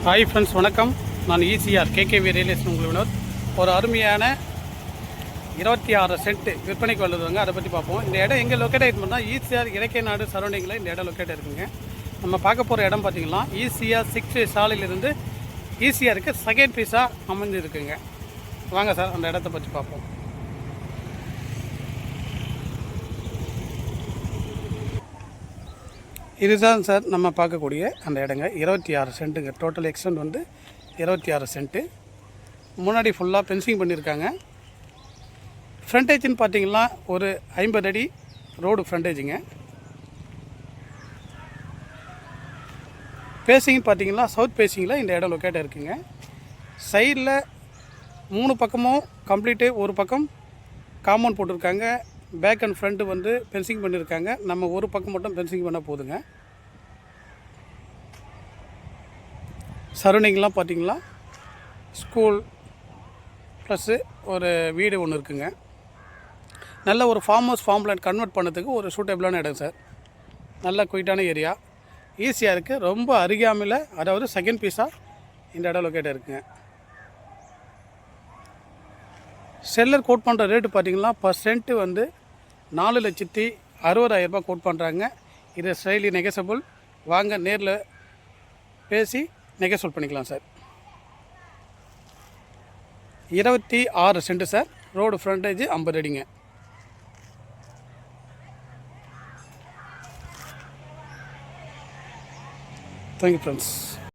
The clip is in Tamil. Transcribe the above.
ஹாய் ஃப்ரெண்ட்ஸ், வணக்கம். நான் ஈசிஆர் கேகேவி ரியல் எஸ்டேட் உங்கள் வினோத். ஒரு அருமையான 26 சென்ட் விற்பனைக்கு வருதுங்க. அதை பற்றி பார்ப்போம். இந்த இடம் எங்கே லொக்கேட் ஆகிட்டு பண்ணால் ஈசிஆர் இலக்கிய நாடு சரௌண்டிங்கில் இந்த இடம் லொக்கேட் இருக்குங்க. நம்ம பார்க்க போகிற இடம் பார்த்திங்கன்னா ஈசிஆர் 6 சாலையிலிருந்து ஈசிஆருக்கு செகண்ட் பீஸாக அமைஞ்சிருக்குங்க. வாங்க சார் அந்த இடத்த பற்றி பார்ப்போம். இதுதான் சார் நம்ம பார்க்கக்கூடிய அந்த இடங்க. 26 சென்ட்டுங்க. டோட்டல் எக்ஸ்டெண்ட் வந்து 26 சென்ட்டு. முன்னாடி ஃபுல்லாக பென்சிங் பண்ணியிருக்காங்க. ஃப்ரண்டேஜ்னு பார்த்தீங்கன்னா ஒரு 50 அடி ரோடு ஃப்ரண்டேஜுங்க. பேசிங் பார்த்தீங்கன்னா சவுத் பேசிங்கில் இந்த இடம் லொக்கேட்டாக இருக்குங்க. சைடில் 3 பக்கமும் கம்ப்ளீட்டு, ஒரு பக்கம் காம்பவுண்ட் போட்டிருக்காங்க. பேக் அண்ட் ஃப்ரண்ட்டு வந்து பென்சிங் பண்ணியிருக்காங்க. நம்ம ஒரு பக்கம் மட்டும் பென்சிங் பண்ண போதுங்க. சரௌண்டிங்லாம் பார்த்திங்களா ஸ்கூல் ப்ளஸ்ஸு ஒரு வீடு ஒன்று இருக்குங்க. நல்ல ஒரு farm house farm land convert பண்ணதுக்கு ஒரு சூட்டபிளான இடம் சார். நல்ல குயிட்டான ஏரியா. ஈஸியாக இருக்குது. ரொம்ப அருகாமையில், அதாவது செகண்ட் பீஸாக இந்த இடம் லொக்கேட்டாக இருக்குங்க. செல்லர் கோட் பண்ணுற ரேட்டு பார்த்திங்கன்னா பர் சென்ட்டு வந்து 4,60,000 கோட் பண்ணுறாங்க. இது ஸ்டைலி நெகசபிள். வாங்க நேரில் பேசி நெகசபிள் பண்ணிக்கலாம் sir. 26 cent sir. Road frontage 50 அடிங்க. Thank you friends.